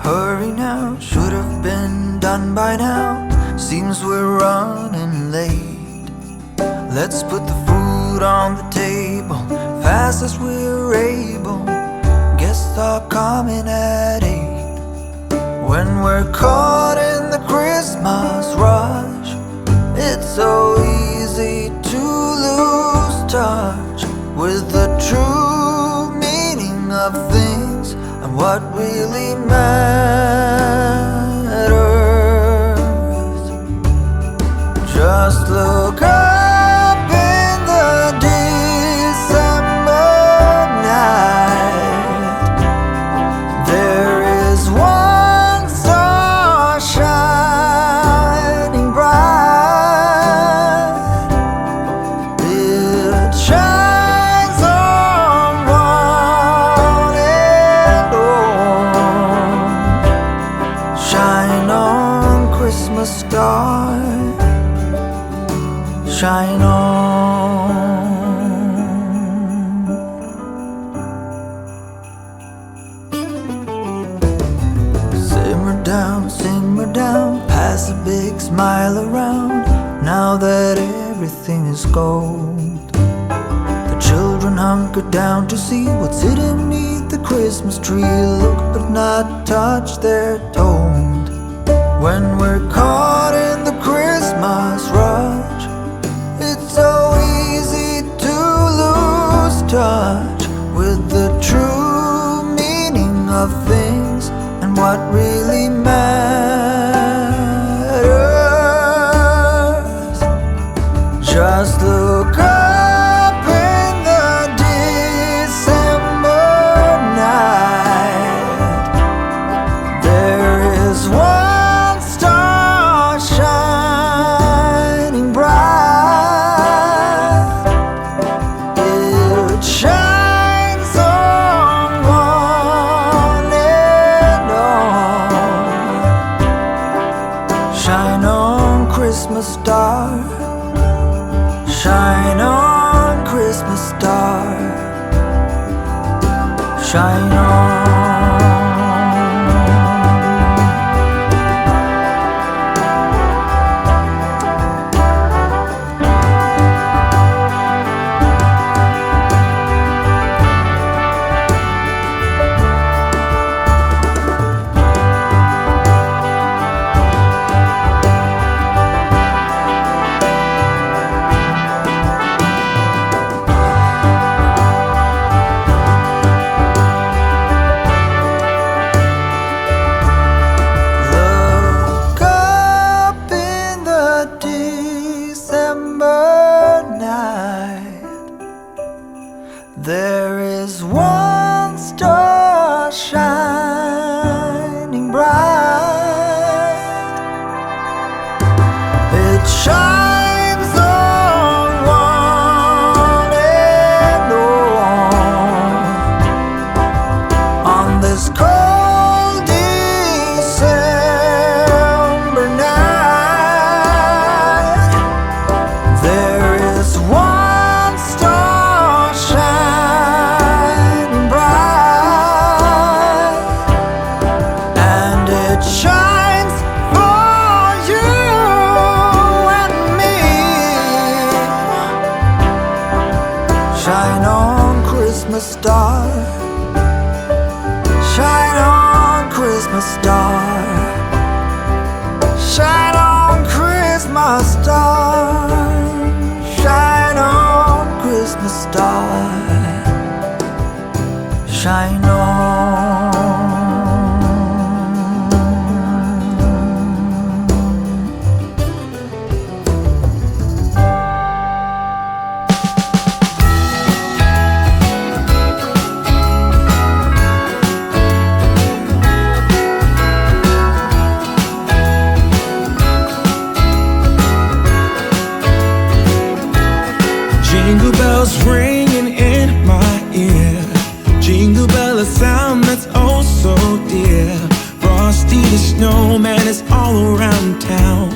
hurry now, should have been done by now. Seems we're running late. Let's put the food on the table, fast as we're able. Guests are coming at 8. When we're caught in the Christmas rush, it's so easy to lose touch with the true meaning of things and what really matters. Just look up in the December night. There is one star shining bright. It shines on one and all. Shine on, Christmas star, shine on. Simmer down, pass a big smile around. Now that everything is gold, the children hunker down to see what's hidden beneath the Christmas tree. Look but not touch, they're told. When we're caught in the Christmas rush, it's so easy to lose touch with the true meaning of things and what really matters. Just look up in the December night. There is one star shining bright. It shines on one and all. Shine on, Christmas star, shine on, Christmas star, shine on. Look up in the December night. There is one star shining bright. It shines on one and all. On this cold December night, there is one star shining bright, and it shines for you and me. Shine on, Christmas star, shine on, Christmas star, shine on, Christmas star, shine on, Christmas star, shine on. Jingle bells ringing in my ear. Jingle bell, a sound that's oh so dear. Frosty the snowman is all around town.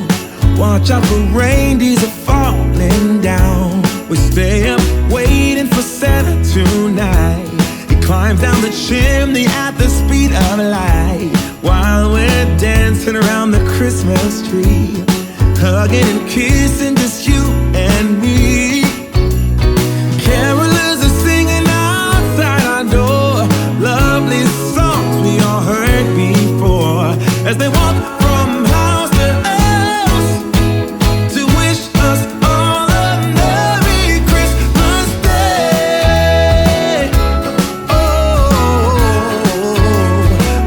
Watch out for reindeers are falling down. We stay up waiting for Santa tonight. He climbs down the chimney at the speed of light. while we're dancing around the Christmas tree, hugging and kissing just you and me. Carolers are singing outside our door, lovely songs we all heard before, as they walk from house to house to wish us all a Merry Christmas Day. Oh,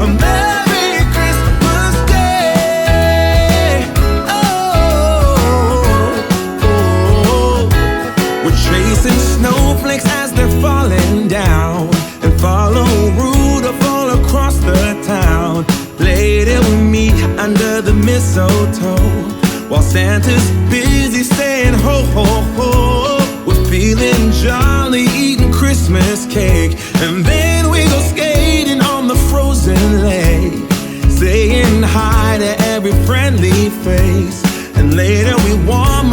a Merry Christmas Day. Oh, we're chasing snowflakes as they're falling down, and follow Rudolph all across the town. Later we meet under the mistletoe, while Santa's busy saying ho ho ho. We're feeling jolly, eating Christmas cake, and then we go skating on the frozen lake, saying hi to every friendly face. And later we warm